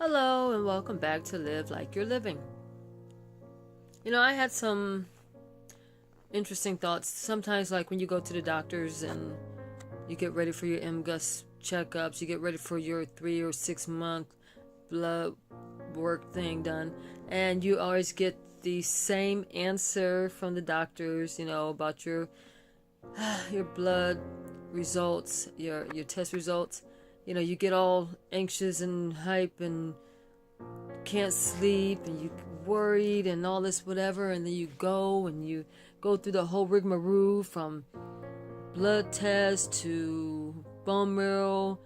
Hello and welcome back to Live Like You're Living. I had some interesting thoughts. Sometimes, like when you go to the doctors and you get ready for your MGUS checkups, you get ready for your 3 or 6 month blood work thing done, and you always get the same answer from the doctors, about your blood results, your test results. You get all anxious and hype and can't sleep and you worried and all this whatever, and then you go through the whole rigmarole from blood test to bone marrow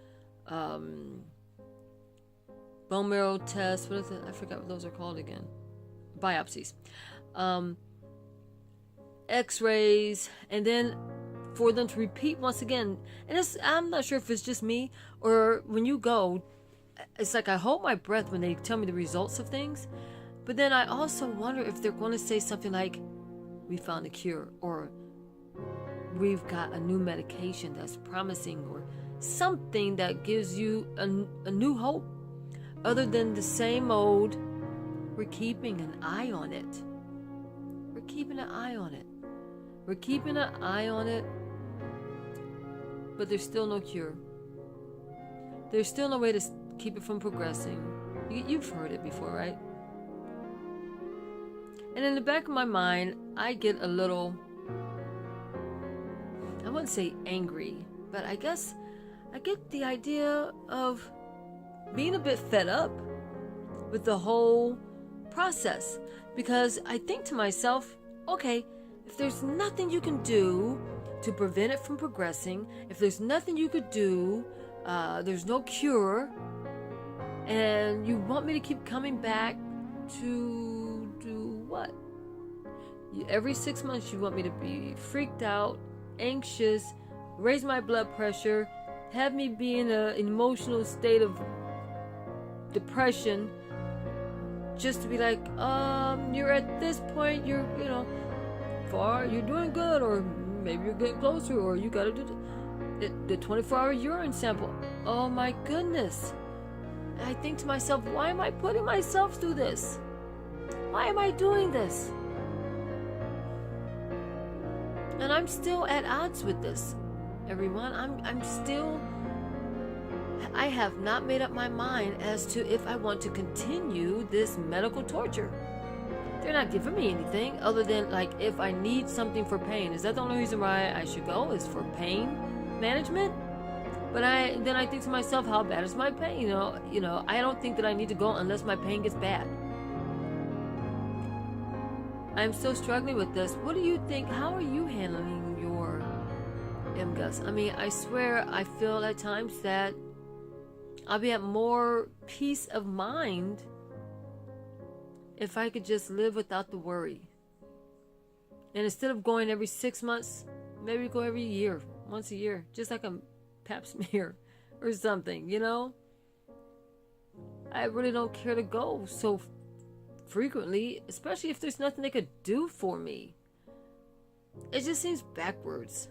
test. What is it? I forgot what those are called again. Biopsies, x-rays, and then for them to repeat once again. And I'm not sure if it's just me or when you go, it's like I hold my breath when they tell me the results of things. But then I also wonder if they're going to say something like, we found a cure, or we've got a new medication that's promising, or something that gives you a new hope, other than the same old, we're keeping an eye on it. We're keeping an eye on it. We're keeping an eye on it, but there's still no cure. There's still no way to keep it from progressing. You've heard it before, right? And in the back of my mind, I get a little, I wouldn't say angry, but I guess I get the idea of being a bit fed up with the whole process. Because I think to myself, okay, if there's nothing you can do to prevent it from progressing, if there's nothing you could do, there's no cure, and you want me to keep coming back to do what? Every 6 months you want me to be freaked out, anxious, raise my blood pressure, have me be in an emotional state of depression, just to be like, you're at this point, you're doing good, or maybe you're getting closer, or you gotta do the 24-hour urine sample. Oh my goodness. I think to myself, why am I putting myself through this? Why am I doing this? And I'm still at odds with this, everyone. I have not made up my mind as to if I want to continue this medical torture. They're not giving me anything other than, like, if I need something for pain. Is that the only reason why I should go, is for pain management? But then I think to myself, how bad is my pain? I don't think that I need to go unless my pain gets bad. I'm still struggling with this. What do you think? How are you handling your MGUS? I mean, I swear I feel at times that I'll be at more peace of mind if I could just live without the worry. And instead of going every 6 months, maybe go every year, once a year, just like a pap smear or something, I really don't care to go so frequently, especially if there's nothing they could do for me. It just seems backwards.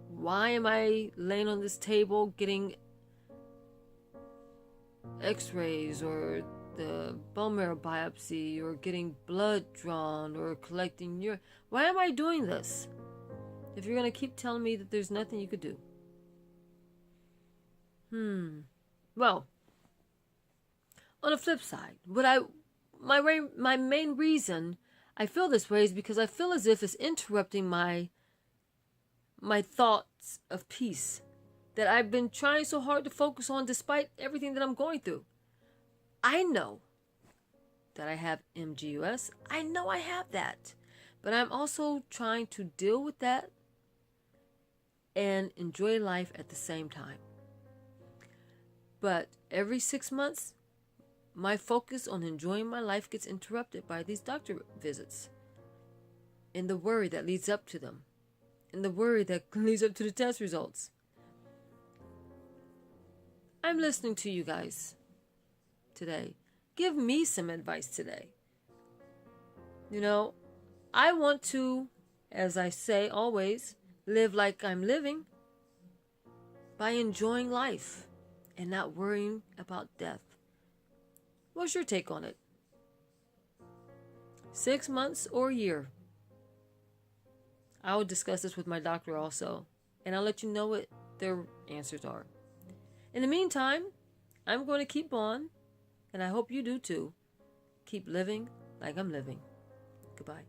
Why am I laying on this table getting x-rays, or the bone marrow biopsy, or getting blood drawn, or collecting urine? Why am I doing this if you're going to keep telling me that there's nothing you could do? Well, on the flip side, my main reason I feel this way is because I feel as if it's interrupting my thoughts of peace that I've been trying so hard to focus on despite everything that I'm going through. I know that I have MGUS. I know I have that. But I'm also trying to deal with that and enjoy life at the same time. But every 6 months, my focus on enjoying my life gets interrupted by these doctor visits, and the worry that leads up to them, and the worry that leads up to the test results. I'm listening to you guys today. Give me some advice today. I want to, as I say always, live like I'm living by enjoying life and not worrying about death. What's your take on it? 6 months or a year? I will discuss this with my doctor also, and I'll let you know what their answers are. In the meantime, I'm going to keep on, and I hope you do too. Keep living like I'm living. Goodbye.